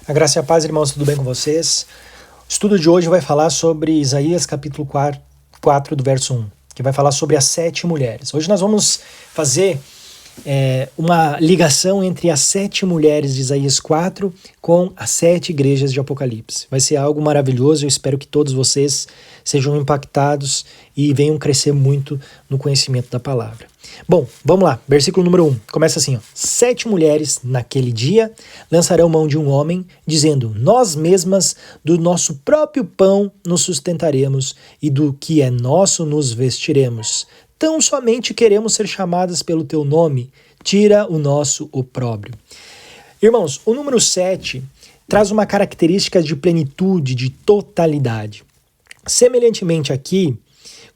A graça e a paz, irmãos, tudo bem com vocês? O estudo de hoje vai falar sobre Isaías capítulo 4 do verso 1, que vai falar sobre as 7 mulheres. Hoje nós vamos fazer uma ligação entre as 7 mulheres de Isaías 4 com as 7 igrejas de Apocalipse. Vai ser algo maravilhoso, eu espero que todos vocês sejam impactados e venham crescer muito no conhecimento da palavra. Bom, vamos lá, versículo número 1, começa assim, 7 mulheres naquele dia lançarão mão de um homem, dizendo, nós mesmas do nosso próprio pão nos sustentaremos e do que é nosso nos vestiremos. Tão somente queremos ser chamadas pelo teu nome, tira o nosso opróbrio. Irmãos, o número 7 traz uma característica de plenitude, de totalidade. Semelhantemente aqui,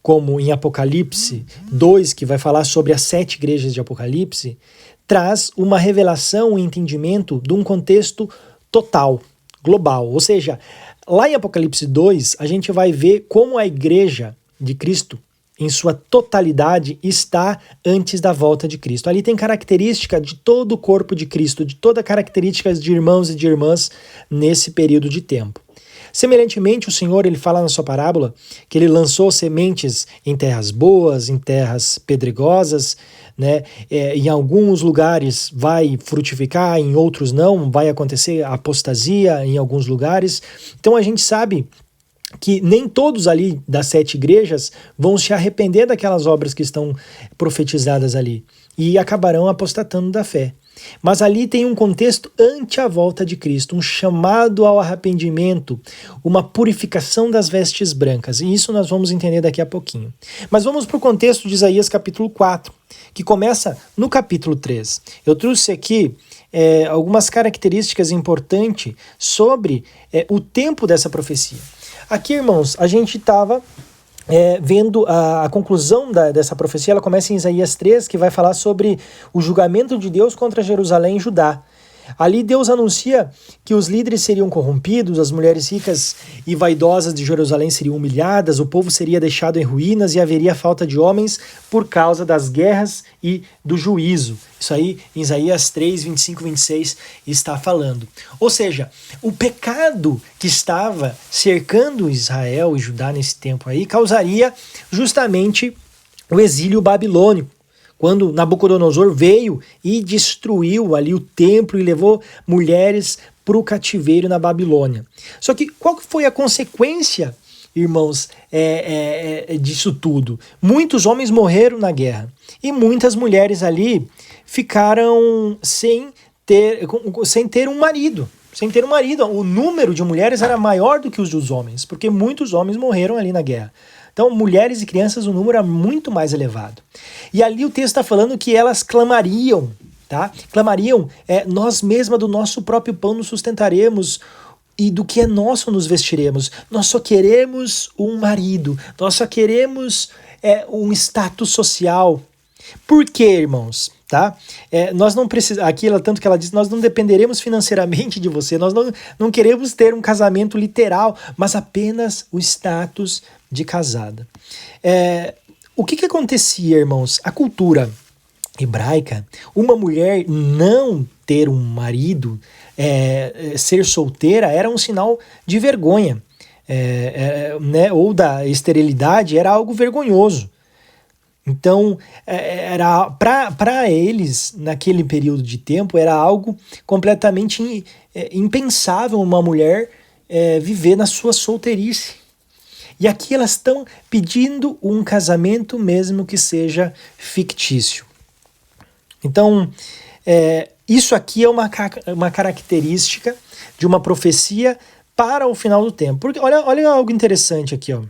como em Apocalipse 2, que vai falar sobre as 7 igrejas de Apocalipse, traz uma revelação e entendimento de um contexto total, global. Ou seja, lá em Apocalipse 2, a gente vai ver como a igreja de Cristo, em sua totalidade, está antes da volta de Cristo. Ali tem característica de todo o corpo de Cristo, de todas as características de irmãos e de irmãs nesse período de tempo. Semelhantemente, o Senhor, ele fala na sua parábola que ele lançou sementes em terras boas, em terras pedregosas, né? Em alguns lugares vai frutificar, em outros não, vai acontecer apostasia em alguns lugares. Então a gente sabe que nem todos ali das 7 igrejas vão se arrepender daquelas obras que estão profetizadas ali e acabarão apostatando da fé. Mas ali tem um contexto ante a volta de Cristo, um chamado ao arrependimento, uma purificação das vestes brancas, e isso nós vamos entender daqui a pouquinho. Mas vamos para o contexto de Isaías capítulo 4, que começa no capítulo 3. Eu trouxe aqui algumas características importantes sobre o tempo dessa profecia. Aqui, irmãos, a gente estava vendo a conclusão dessa profecia. Ela começa em Isaías 3, que vai falar sobre o julgamento de Deus contra Jerusalém e Judá. Ali Deus anuncia que os líderes seriam corrompidos, as mulheres ricas e vaidosas de Jerusalém seriam humilhadas, o povo seria deixado em ruínas e haveria falta de homens por causa das guerras e do juízo. Isso aí em Isaías 3, 25 e 26 está falando. Ou seja, o pecado que estava cercando Israel e Judá nesse tempo aí causaria justamente o exílio babilônico. Quando Nabucodonosor veio e destruiu ali o templo e levou mulheres para o cativeiro na Babilônia. Só que qual que foi a consequência, irmãos, disso tudo? Muitos homens morreram na guerra e muitas mulheres ali ficaram sem ter um marido. Sem ter um marido. O número de mulheres era maior do que os dos homens, porque muitos homens morreram ali na guerra. Então, mulheres e crianças, o número é muito mais elevado. E ali o texto está falando que elas clamariam, tá? Clamariam, nós mesmas do nosso próprio pão nos sustentaremos e do que é nosso nos vestiremos. Nós só queremos um marido, nós só queremos um status social. Por quê, irmãos? Tá? Nós não precisamos, tanto que ela diz, nós não dependeremos financeiramente de você, nós não queremos ter um casamento literal, mas apenas o status de casada. O que acontecia, irmãos? A cultura hebraica, uma mulher não ter um marido, ser solteira, era um sinal de vergonha, né? Ou da esterilidade, era algo vergonhoso. Então, para eles, naquele período de tempo, era algo completamente impensável uma mulher viver na sua solteirice. E aqui elas estão pedindo um casamento mesmo que seja fictício. Então, isso aqui é uma característica de uma profecia para o final do tempo. Porque olha algo interessante aqui, ó.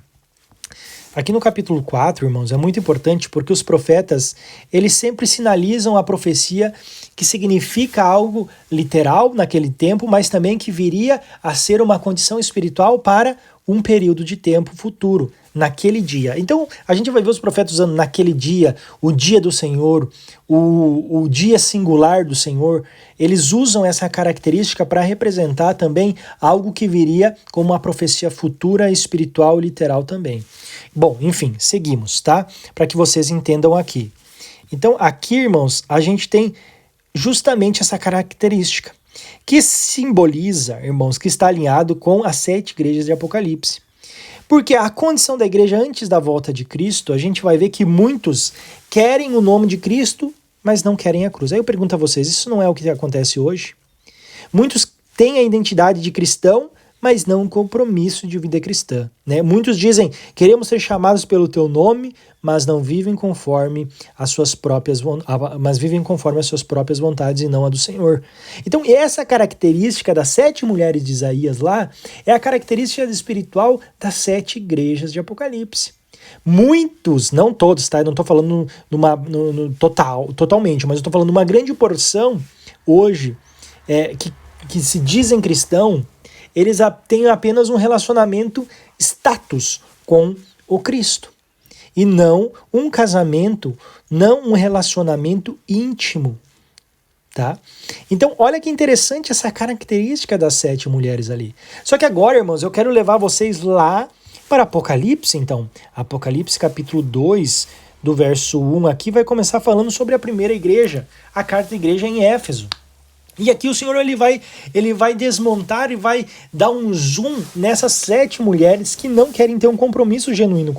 Aqui no capítulo 4, irmãos, é muito importante porque os profetas, eles sempre sinalizam a profecia que significa algo literal naquele tempo, mas também que viria a ser uma condição espiritual para um período de tempo futuro, naquele dia. Então, a gente vai ver os profetas usando naquele dia, o dia do Senhor, o dia singular do Senhor. Eles usam essa característica para representar também algo que viria como uma profecia futura, espiritual e literal também. Bom, enfim, seguimos, tá? Para que vocês entendam aqui. Então, aqui, irmãos, a gente tem justamente essa característica. que simboliza, irmãos, que está alinhado com as 7 igrejas de Apocalipse. Porque a condição da igreja antes da volta de Cristo, a gente vai ver que muitos querem o nome de Cristo, mas não querem a cruz. Aí eu pergunto a vocês, isso não é o que acontece hoje? Muitos têm a identidade de cristão, mas não um compromisso de vida cristã, né? Muitos dizem, queremos ser chamados pelo teu nome, mas não vivem conforme as suas próprias vontades e não a do Senhor. Então, essa característica das 7 mulheres de Isaías lá é a característica espiritual das 7 igrejas de Apocalipse. Muitos, não todos, tá? Eu não estou falando totalmente, mas eu estou falando uma grande porção hoje que se dizem cristão, eles têm apenas um relacionamento status com o Cristo. E não um casamento, não um relacionamento íntimo. Tá? Então, olha que interessante essa característica das 7 mulheres ali. Só que agora, irmãos, eu quero levar vocês lá para Apocalipse, então. Apocalipse capítulo 2, do verso 1 aqui, vai começar falando sobre a primeira igreja, a carta da igreja em Éfeso. E aqui o Senhor ele vai desmontar e vai dar um zoom nessas 7 mulheres que não querem ter um compromisso genuíno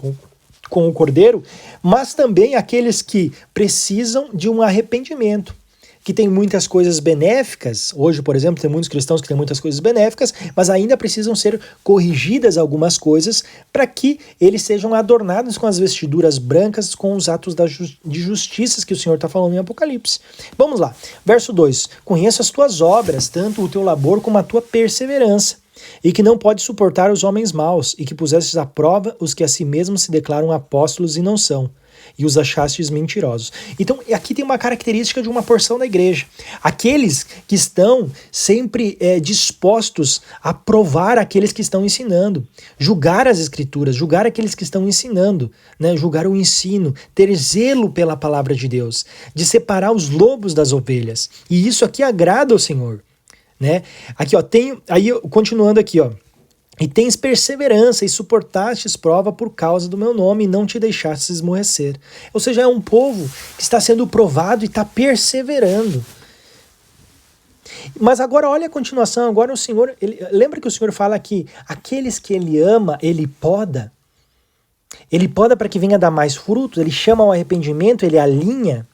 com o Cordeiro, mas também aqueles que precisam de um arrependimento, que tem muitas coisas benéficas. Hoje, por exemplo, tem muitos cristãos que têm muitas coisas benéficas, mas ainda precisam ser corrigidas algumas coisas para que eles sejam adornados com as vestiduras brancas, com os atos de justiça que o Senhor está falando em Apocalipse. Vamos lá, verso 2. Conheço as tuas obras, tanto o teu labor como a tua perseverança, e que não pode suportar os homens maus, e que pusestes à prova os que a si mesmos se declaram apóstolos e não são, e os achastes mentirosos. Então, aqui tem uma característica de uma porção da igreja. Aqueles que estão sempre dispostos a provar aqueles que estão ensinando, julgar as escrituras, julgar aqueles que estão ensinando, né? Julgar o ensino, ter zelo pela palavra de Deus, de separar os lobos das ovelhas. E isso aqui agrada ao Senhor, né? Aqui, ó, continuando aqui, ó. E tens perseverança e suportastes prova por causa do meu nome e não te deixastes esmorecer. Ou seja, é um povo que está sendo provado e está perseverando. Mas agora olha a continuação, agora o Senhor, lembra que o Senhor fala que aqueles que ele ama, ele poda para que venha dar mais frutos, ele chama ao arrependimento, ele alinha.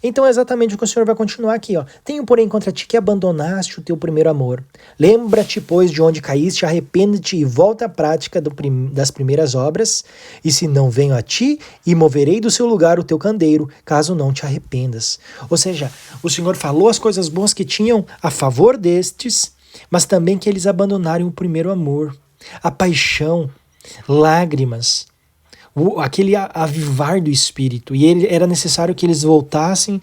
Então é exatamente o que o Senhor vai continuar aqui, ó. Tenho, porém, contra ti que abandonaste o teu primeiro amor. Lembra-te, pois, de onde caíste, arrepende-te e volta à prática das primeiras obras, e se não venho a ti, e moverei do seu lugar o teu candeeiro, caso não te arrependas. Ou seja, o Senhor falou as coisas boas que tinham a favor destes, mas também que eles abandonaram o primeiro amor, a paixão, lágrimas, aquele avivar do Espírito, e era necessário que eles voltassem,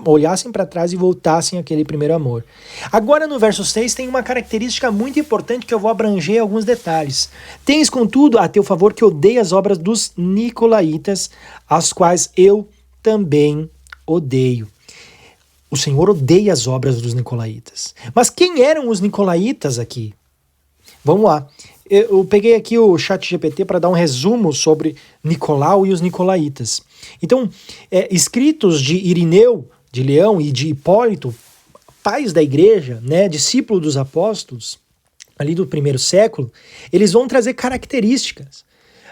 olhassem para trás e voltassem àquele primeiro amor. Agora no verso 6 tem uma característica muito importante que eu vou abranger alguns detalhes. Tens, contudo, a teu favor que odeia as obras dos nicolaítas, as quais eu também odeio. O Senhor odeia as obras dos nicolaítas. Mas quem eram os nicolaítas aqui? Vamos lá. Eu peguei aqui o ChatGPT para dar um resumo sobre Nicolau e os nicolaítas. Então, escritos de Irineu de Leão e de Hipólito, pais da igreja, né, discípulos dos apóstolos, ali do primeiro século, eles vão trazer características.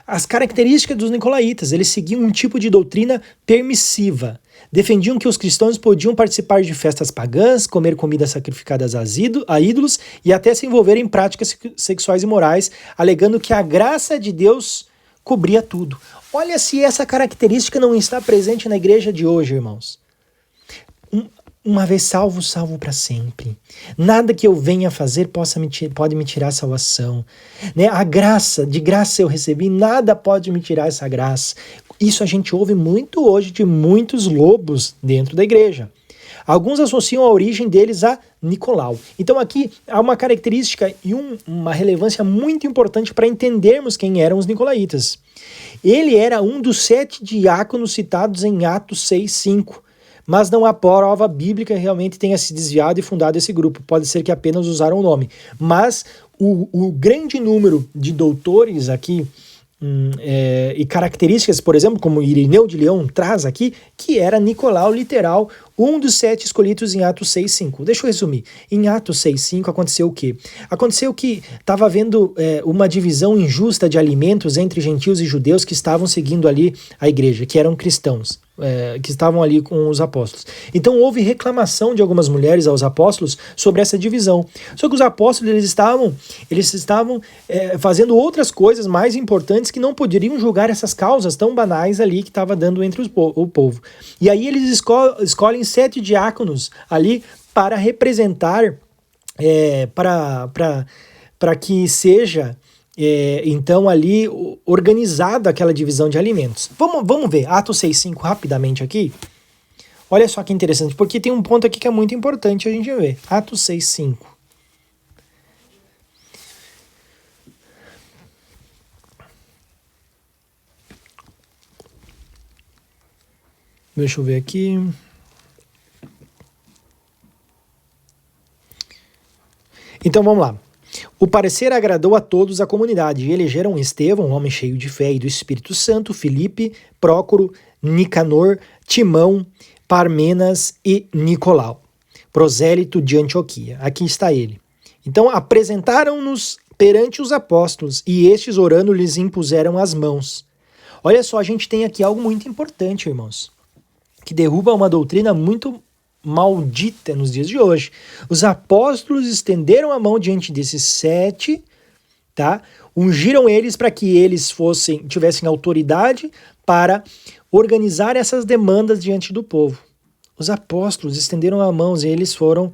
As características dos nicolaítas, eles seguiam um tipo de doutrina permissiva. Defendiam que os cristãos podiam participar de festas pagãs, comer comidas sacrificadas a ídolos e até se envolver em práticas sexuais imorais, alegando que a graça de Deus cobria tudo. Olha se essa característica não está presente na igreja de hoje, irmãos. Uma vez salvo, salvo para sempre. Nada que eu venha fazer pode me tirar a salvação. Né? De graça eu recebi, nada pode me tirar essa graça. Isso a gente ouve muito hoje de muitos lobos dentro da igreja. Alguns associam a origem deles a Nicolau. Então aqui há uma característica e uma relevância muito importante para entendermos quem eram os nicolaítas. Ele era um dos 7 diáconos citados em Atos 6:5. Mas não há prova bíblica que realmente tenha se desviado e fundado esse grupo. Pode ser que apenas usaram o nome. Mas o grande número de doutores aqui e características, por exemplo, como Irineu de Leão traz aqui, que era Nicolau, literal, um dos 7 escolhidos em Atos 6:5. Deixa eu resumir. Em Atos 6:5 aconteceu o quê? Aconteceu que estava havendo uma divisão injusta de alimentos entre gentios e judeus que estavam seguindo ali a igreja, que eram cristãos, que estavam ali com os apóstolos. Então houve reclamação de algumas mulheres aos apóstolos sobre essa divisão. Só que os apóstolos eles estavam fazendo outras coisas mais importantes que não poderiam julgar essas causas tão banais ali que estava dando entre o povo. E aí eles escolhem 7 diáconos ali para representar, para que seja então ali organizada aquela divisão de alimentos. Vamos ver Atos 6:5 rapidamente aqui. Olha só que interessante, porque tem um ponto aqui que é muito importante a gente ver. Atos 6:5. Deixa eu ver aqui. Então vamos lá. O parecer agradou a todos a comunidade e elegeram Estevão, um homem cheio de fé e do Espírito Santo, Filipe, Prócoro, Nicanor, Timão, Parmenas e Nicolau, prosélito de Antioquia. Aqui está ele. Então apresentaram-nos perante os apóstolos e estes, orando, lhes impuseram as mãos. Olha só, a gente tem aqui algo muito importante, irmãos, que derruba uma doutrina muito maldita nos dias de hoje. Os apóstolos estenderam a mão diante desses 7, tá? Ungiram eles para que eles tivessem autoridade para organizar essas demandas diante do povo. Os apóstolos estenderam a mão e eles foram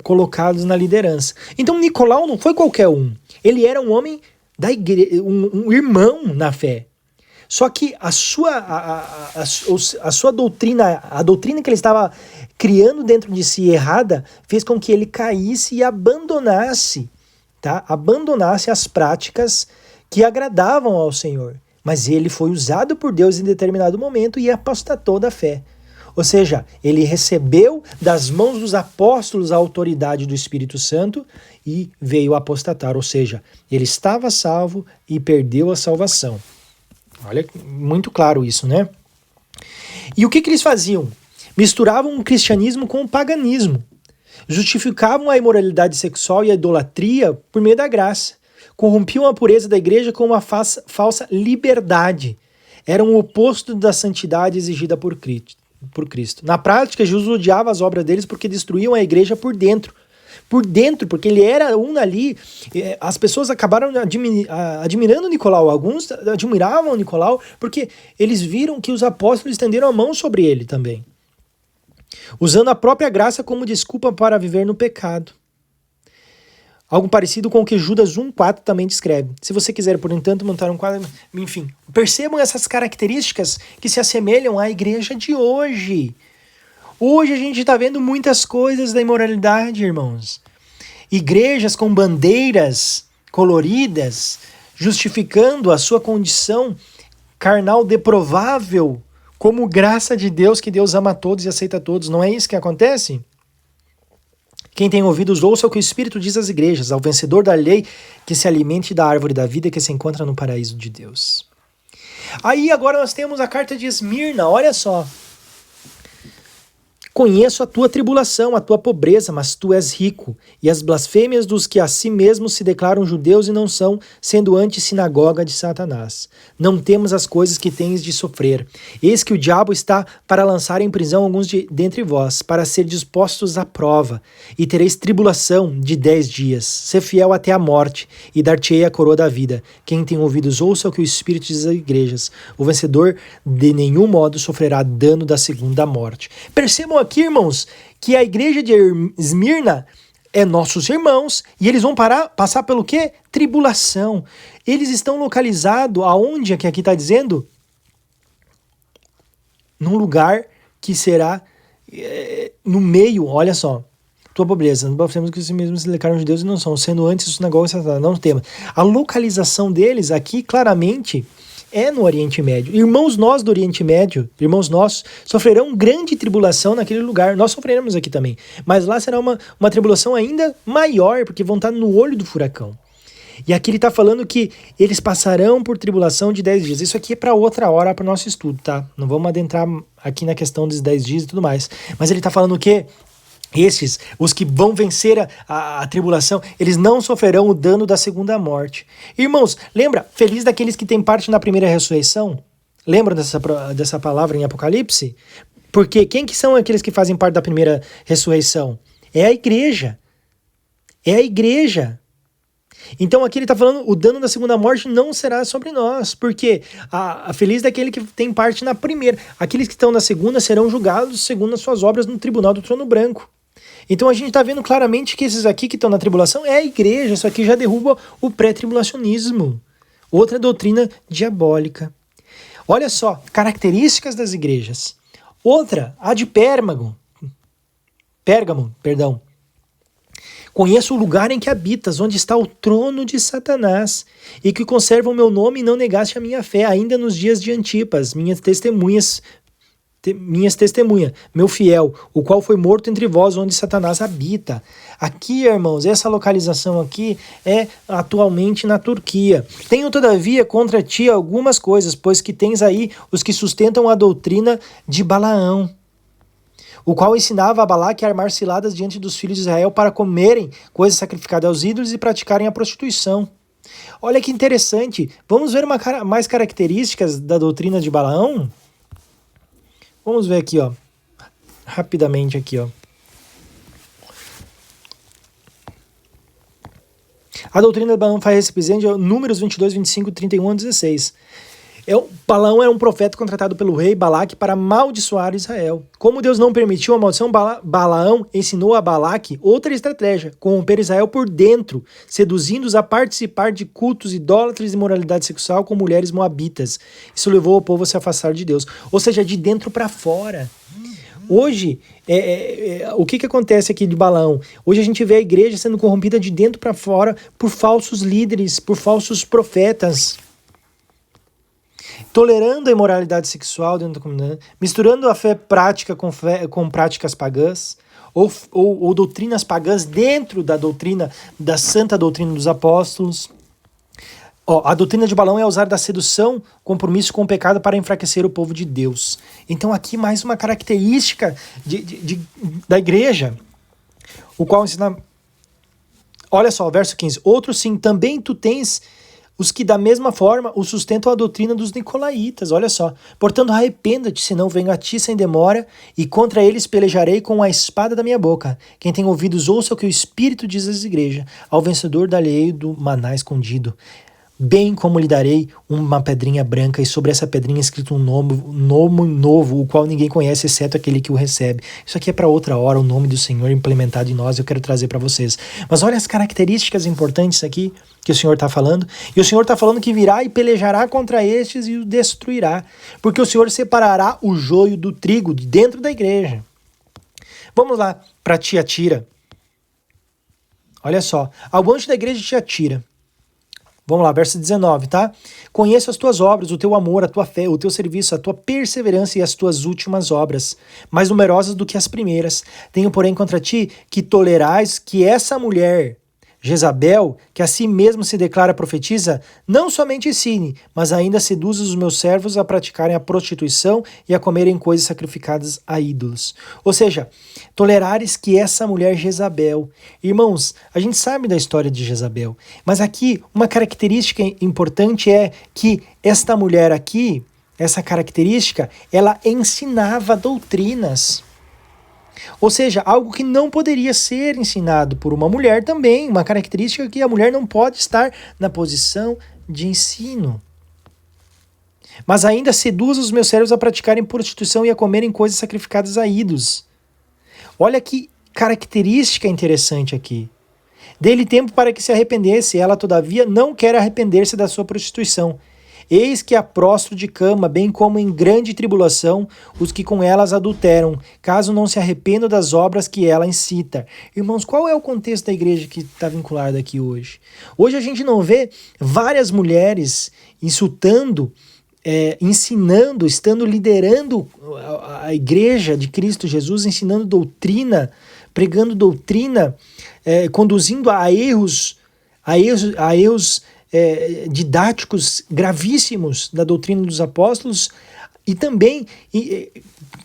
colocados na liderança. Então Nicolau não foi qualquer um. Ele era um homem da igreja, um irmão na fé. Só que a sua doutrina, a doutrina que ele estava criando dentro de si errada, fez com que ele caísse e abandonasse as práticas que agradavam ao Senhor. Mas ele foi usado por Deus em determinado momento e apostatou da fé. Ou seja, ele recebeu das mãos dos apóstolos a autoridade do Espírito Santo e veio apostatar. Ou seja, ele estava salvo e perdeu a salvação. Olha, muito claro isso, né? E o que eles faziam? Misturavam o cristianismo com o paganismo. Justificavam a imoralidade sexual e a idolatria por meio da graça. Corrompiam a pureza da igreja com uma falsa liberdade. Eram o oposto da santidade exigida por Cristo. Na prática, Jesus odiava as obras deles porque destruíam a igreja por dentro, porque ele era um ali. As pessoas acabaram admirando Nicolau. Alguns admiravam Nicolau porque eles viram que os apóstolos estenderam a mão sobre ele também, usando a própria graça como desculpa para viver no pecado. Algo parecido com o que Judas 1:4 também descreve. Se você quiser, por entanto, montar um quadro... Enfim, percebam essas características que se assemelham à igreja de hoje. Hoje a gente está vendo muitas coisas da imoralidade, irmãos. Igrejas com bandeiras coloridas, justificando a sua condição carnal deprovável como graça de Deus, que Deus ama todos e aceita todos. Não é isso que acontece? Quem tem ouvidos, ouça o que o Espírito diz às igrejas, ao vencedor da lei, que se alimente da árvore da vida que se encontra no paraíso de Deus. Aí agora nós temos a carta de Esmirna, olha só. Conheço a tua tribulação, a tua pobreza, mas tu és rico, e as blasfêmias dos que a si mesmos se declaram judeus e não são, sendo antes sinagoga de Satanás. Não temos as coisas que tens de sofrer. Eis que o diabo está para lançar em prisão alguns dentre vós, para ser dispostos à prova, e tereis tribulação de 10 dias. Sê fiel até a morte, e dar-te-ei a coroa da vida. Quem tem ouvidos, ouça o que o Espírito diz às igrejas. O vencedor de nenhum modo sofrerá dano da segunda morte. Percebam aqui, irmãos, que a igreja de Esmirna é nossos irmãos e eles vão passar pelo quê? Tribulação. Eles estão localizados aonde é que aqui está dizendo? Num lugar que será no meio, olha só. Tua pobreza, nós temos que os mesmos se declaram judeus e não são, sendo antes os sinagogas de Satanás, não temos. A localização deles aqui claramente é no Oriente Médio. Irmãos nós do Oriente Médio, irmãos nossos, sofrerão grande tribulação naquele lugar. Nós sofreremos aqui também. Mas lá será uma tribulação ainda maior, porque vão estar no olho do furacão. E aqui ele está falando que eles passarão por tribulação de 10 dias. Isso aqui é para outra hora, para o nosso estudo, tá? Não vamos adentrar aqui na questão dos 10 dias e tudo mais. Mas ele está falando o quê? Esses, os que vão vencer a tribulação, eles não sofrerão o dano da segunda morte. Irmãos, lembra? Feliz daqueles que têm parte na primeira ressurreição? Lembram dessa palavra em Apocalipse? Porque quem que são aqueles que fazem parte da primeira ressurreição? É a igreja. É a igreja. Então aqui ele está falando, o dano da segunda morte não será sobre nós, porque a feliz daquele que tem parte na primeira. Aqueles que estão na segunda serão julgados segundo as suas obras no tribunal do trono branco. Então a gente está vendo claramente que esses aqui que estão na tribulação é a igreja, isso aqui já derruba o pré-tribulacionismo. Outra doutrina diabólica. Olha só, características das igrejas. Outra, a de Pérgamo. Conheço o lugar em que habitas, onde está o trono de Satanás, e que conserva o meu nome e não negaste a minha fé, ainda nos dias de Antipas, minhas testemunhas, meu fiel, o qual foi morto entre vós, onde Satanás habita. Aqui, irmãos, essa localização aqui é atualmente na Turquia. Tenho, todavia, contra ti algumas coisas, pois que tens aí os que sustentam a doutrina de Balaão, o qual ensinava a Balaque a armar ciladas diante dos filhos de Israel para comerem coisas sacrificadas aos ídolos e praticarem a prostituição. Olha que interessante. Vamos ver mais características da doutrina de Balaão? Vamos ver aqui, ó. Rapidamente aqui, ó. A doutrina de Balaão faz represente Números 22, 25, 31 a 16. Balaão era um profeta contratado pelo rei Balaque para amaldiçoar Israel. Como Deus não permitiu a maldição, Balaão ensinou a Balaque outra estratégia: corromper Israel por dentro, seduzindo-os a participar de cultos idólatras e moralidade sexual com mulheres moabitas. Isso levou o povo a se afastar de Deus. Ou seja, de dentro para fora. Hoje, o que acontece aqui de Balaão? Hoje a gente vê a igreja sendo corrompida de dentro para fora por falsos líderes, por falsos profetas, tolerando a imoralidade sexual dentro da comunidade, misturando a fé prática com práticas pagãs, ou doutrinas pagãs dentro da doutrina, da santa doutrina dos apóstolos. A doutrina de Balaão é usar da sedução, compromisso com o pecado para enfraquecer o povo de Deus. Então aqui mais uma característica da igreja, o qual ensina... Olha só, verso 15. Outro sim, também tu tens os que da mesma forma o sustentam a doutrina dos nicolaítas. Olha só. Portanto, arrependa-te, senão venho a ti sem demora, e contra eles pelejarei com a espada da minha boca. Quem tem ouvidos, ouça o que o Espírito diz às igrejas. Ao vencedor dar-lhe-ei do maná escondido, bem como lhe darei uma pedrinha branca, e sobre essa pedrinha escrito um nome novo, o qual ninguém conhece, exceto aquele que o recebe. Isso aqui é para outra hora, o nome do Senhor implementado em nós, eu quero trazer para vocês. Mas olha as características importantes aqui que o Senhor está falando. E o Senhor está falando que virá e pelejará contra estes e o destruirá, porque o Senhor separará o joio do trigo de dentro da igreja. Vamos lá para Tiatira. Olha só, ao anjo da igreja de Tiatira. Vamos lá, verso 19, tá? Conheço as tuas obras, o teu amor, a tua fé, o teu serviço, a tua perseverança e as tuas últimas obras, mais numerosas do que as primeiras. Tenho, porém, contra ti que tolerais que essa mulher, Jezabel, que a si mesmo se declara profetiza, não somente ensine, mas ainda seduz os meus servos a praticarem a prostituição e a comerem coisas sacrificadas a ídolos. Ou seja, tolerares que essa mulher Jezabel. Irmãos, a gente sabe da história de Jezabel, mas aqui uma característica importante é que esta mulher aqui, essa característica, ela ensinava doutrinas. Ou seja, algo que não poderia ser ensinado por uma mulher também, uma característica que a mulher não pode estar na posição de ensino. Mas ainda seduz os meus servos a praticarem prostituição e a comerem coisas sacrificadas a ídolos. Olha que característica interessante aqui. Dê-lhe tempo para que se arrependesse, ela todavia não quer arrepender-se da sua prostituição. Eis que a prostro de cama, bem como em grande tribulação, os que com elas adulteram, caso não se arrependam das obras que ela incita. Irmãos, qual é o contexto da igreja que está vinculada aqui hoje? Hoje a gente não vê várias mulheres insultando, ensinando, estando liderando a igreja de Cristo Jesus, ensinando doutrina, pregando doutrina, conduzindo a erros a erros didáticos gravíssimos da doutrina dos apóstolos e também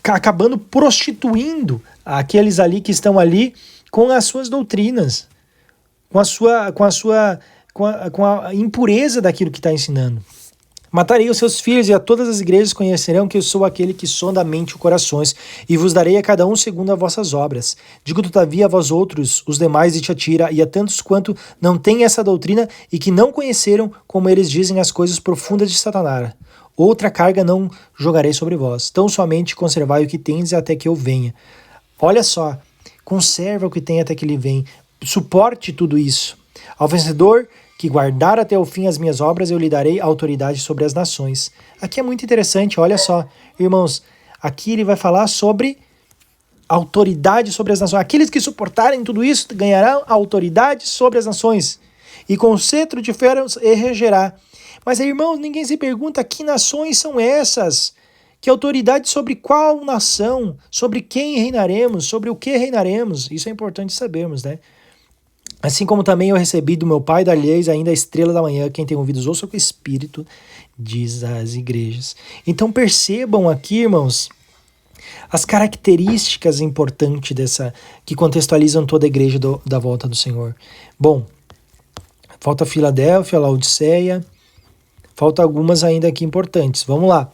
acabando prostituindo aqueles ali que estão ali com as suas doutrinas, com a impureza daquilo que está ensinando. Matarei os seus filhos e a todas as igrejas conhecerão que eu sou aquele que sonda a mente e corações e vos darei a cada um segundo as vossas obras. Digo todavia a vós outros, os demais de Tiatira, e a tantos quanto não têm essa doutrina e que não conheceram, como eles dizem, as coisas profundas de Satanás. Outra carga não jogarei sobre vós, tão somente conservai o que tendes até que eu venha. Olha só, conserva o que tem até que ele venha, suporte tudo isso. Ao vencedor que guardar até o fim as minhas obras, eu lhe darei autoridade sobre as nações. Aqui é muito interessante, olha só, irmãos, aqui ele vai falar sobre autoridade sobre as nações. Aqueles que suportarem tudo isso ganharão autoridade sobre as nações, e com o cetro de ferro regerá. Mas, irmãos, ninguém se pergunta que nações são essas? Que autoridade sobre qual nação? Sobre quem reinaremos? Sobre o que reinaremos? Isso é importante sabermos, né? Assim como também eu recebi do meu Pai, dar-lhes ainda a estrela da manhã. Quem tem ouvidos, ouça o que o Espírito diz às igrejas. Então percebam aqui, irmãos, as características importantes que contextualizam toda a igreja da volta do Senhor. Bom, falta Filadélfia, Laodiceia, falta algumas ainda aqui importantes. Vamos lá.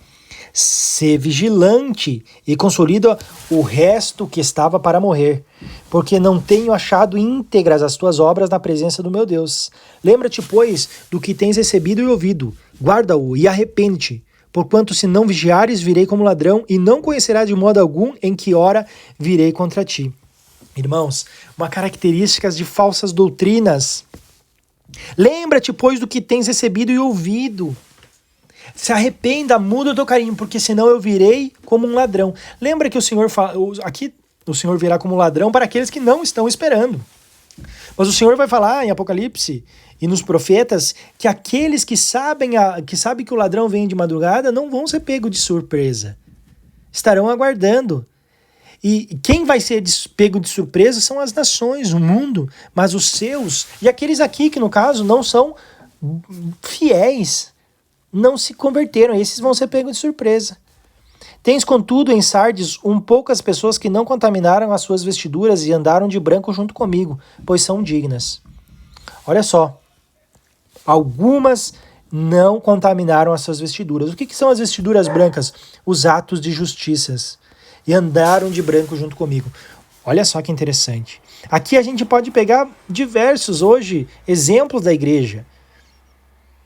Ser vigilante e consolida o resto que estava para morrer, porque não tenho achado íntegras as tuas obras na presença do meu Deus. Lembra-te, pois, do que tens recebido e ouvido, guarda-o e arrepende-te, porquanto se não vigiares, virei como ladrão, e não conhecerás de modo algum em que hora virei contra ti. Irmãos, uma característica de falsas doutrinas. Lembra-te, pois, do que tens recebido e ouvido. Se arrependa, muda o teu carinho, porque senão eu virei como um ladrão. Lembra que o Senhor fala, aqui o Senhor virá como um ladrão para aqueles que não estão esperando. Mas o Senhor vai falar em Apocalipse e nos profetas que aqueles que sabem que o ladrão vem de madrugada não vão ser pegos de surpresa. Estarão aguardando. E quem vai ser pego de surpresa são as nações, o mundo, mas os seus, e aqueles aqui que no caso não são fiéis, não se converteram, esses vão ser pegos de surpresa. Tens, contudo, em Sardes poucas pessoas que não contaminaram as suas vestiduras e andaram de branco junto comigo, pois são dignas. Olha só, algumas não contaminaram as suas vestiduras. O que são as vestiduras brancas? Os atos de justiças. E andaram de branco junto comigo. Olha só que interessante. Aqui a gente pode pegar diversos, hoje, exemplos da igreja,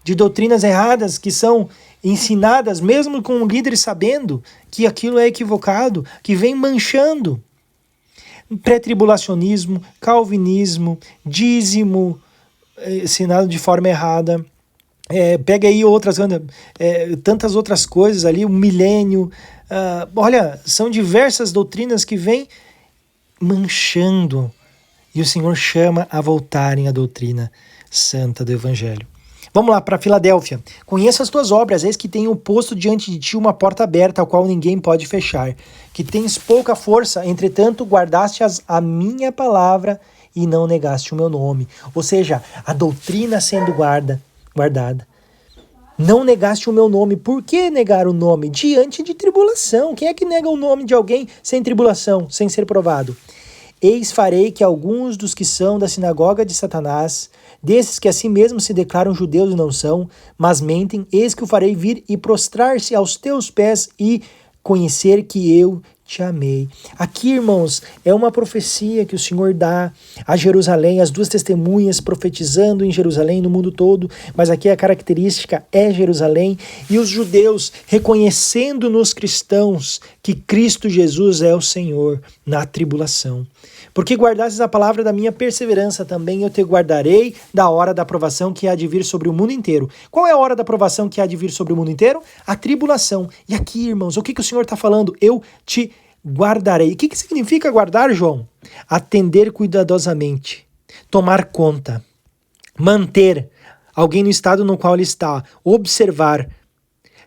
de doutrinas erradas que são ensinadas, mesmo com líderes sabendo que aquilo é equivocado, que vem manchando. Pré-tribulacionismo, calvinismo, dízimo, ensinado de forma errada. Pega aí tantas outras coisas ali, o milênio. Olha, são diversas doutrinas que vêm manchando. E o Senhor chama a voltarem à doutrina santa do Evangelho. Vamos lá, para Filadélfia. Conheça as tuas obras, eis que tenho posto diante de ti uma porta aberta, a qual ninguém pode fechar. Que tens pouca força, entretanto guardaste a minha palavra e não negaste o meu nome. Ou seja, a doutrina sendo guardada. Não negaste o meu nome. Por que negar o nome? Diante de tribulação. Quem é que nega o nome de alguém sem tribulação, sem ser provado? Eis farei que alguns dos que são da sinagoga de Satanás, desses que a si mesmos se declaram judeus e não são, mas mentem, eis que o farei vir e prostrar-se aos teus pés e conhecer que eu te amei. Aqui, irmãos, é uma profecia que o Senhor dá a Jerusalém, as duas testemunhas profetizando em Jerusalém, no mundo todo, mas aqui a característica é Jerusalém, e os judeus reconhecendo nos cristãos que Cristo Jesus é o Senhor na tribulação. Porque guardastes a palavra da minha perseverança, também eu te guardarei da hora da aprovação que há de vir sobre o mundo inteiro. Qual é a hora da aprovação que há de vir sobre o mundo inteiro? A tribulação. E aqui, irmãos, o que o Senhor está falando? Eu te guardarei. O que significa guardar, João? Atender cuidadosamente, tomar conta, manter alguém no estado no qual ele está, observar,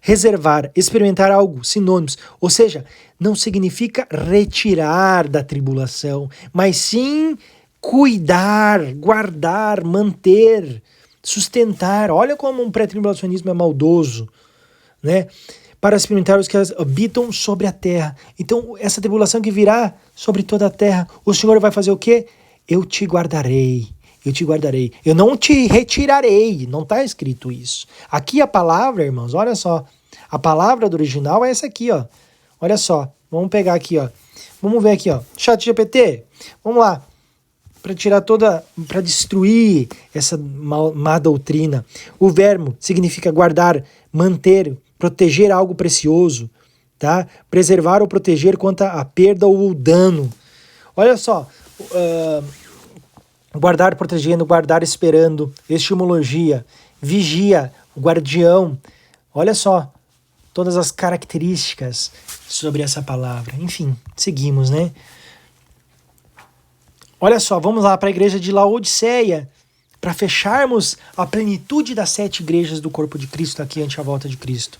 reservar, experimentar algo, sinônimos. Ou seja, não significa retirar da tribulação, mas sim cuidar, guardar, manter, sustentar. Olha como um pré-tribulacionismo é maldoso, né? Para experimentar os que habitam sobre a terra. Então, essa tribulação que virá sobre toda a terra, o Senhor vai fazer o quê? Eu te guardarei, eu te guardarei. Eu não te retirarei, não está escrito isso. Aqui a palavra, irmãos, olha só. A palavra do original é essa aqui, ó. Olha só, vamos pegar aqui, ó. Vamos ver aqui, ó. ChatGPT, vamos lá. Para destruir essa má doutrina. O verbo significa guardar, manter, proteger algo precioso, tá? Preservar ou proteger contra a perda ou o dano. Olha só, guardar protegendo, guardar esperando, estimologia, vigia, guardião. Olha só, todas as características sobre essa palavra. Enfim, seguimos, né? Olha só, vamos lá para a igreja de Laodiceia, para fecharmos a plenitude das 7 igrejas do corpo de Cristo aqui ante a volta de Cristo.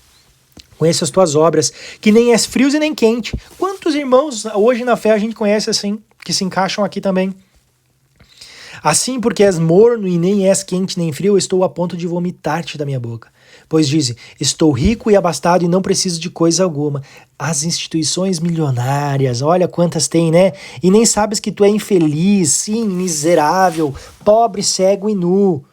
Conheça as tuas obras, que nem és frio e nem quente. Quantos irmãos hoje na fé a gente conhece assim, que se encaixam aqui também? Assim, porque és morno e nem és quente nem frio, estou a ponto de vomitar-te da minha boca. Pois dize, estou rico e abastado e não preciso de coisa alguma. As instituições milionárias, olha quantas tem, né? E nem sabes que tu é infeliz, sim, miserável, pobre, cego e nu.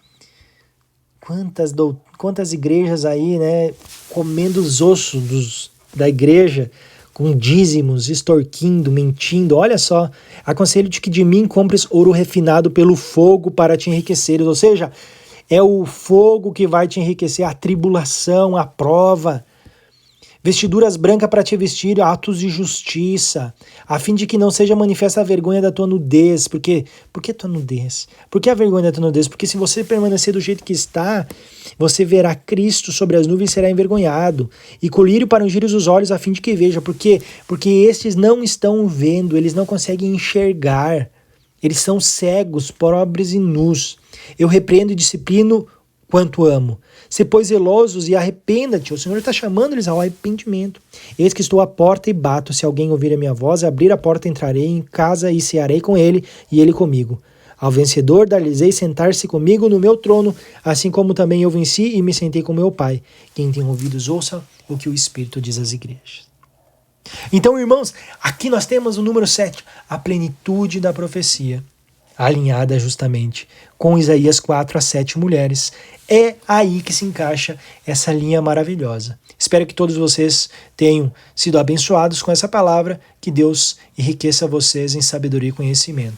Quantas igrejas aí, né, comendo os ossos da igreja, com dízimos, extorquindo, mentindo. Olha só, aconselho-te que de mim compres ouro refinado pelo fogo para te enriqueceres. Ou seja, é o fogo que vai te enriquecer, a tribulação, a prova. Vestiduras brancas para te vestir, atos de justiça, a fim de que não seja manifesta a vergonha da tua nudez. Por quê? Por que tua nudez? Por que a vergonha da tua nudez? Porque se você permanecer do jeito que está, você verá Cristo sobre as nuvens e será envergonhado. E colírio para ungir os olhos a fim de que veja. Por quê? Porque estes não estão vendo, eles não conseguem enxergar. Eles são cegos, pobres e nus. Eu repreendo e disciplino quanto amo. Se pois zelosos e arrependa-te. O Senhor está chamando eles ao arrependimento. Eis que estou à porta e bato. Se alguém ouvir a minha voz, abrir a porta, entrarei em casa e cearei com ele e ele comigo. Ao vencedor dar-lhes-ei sentar-se comigo no meu trono, assim como também eu venci e me sentei com meu Pai. Quem tem ouvidos, ouça o que o Espírito diz às igrejas. Então, irmãos, aqui nós temos o número 7, a plenitude da profecia, alinhada justamente com Isaías 4, as 7 mulheres. É aí que se encaixa essa linha maravilhosa. Espero que todos vocês tenham sido abençoados com essa palavra, que Deus enriqueça vocês em sabedoria e conhecimento.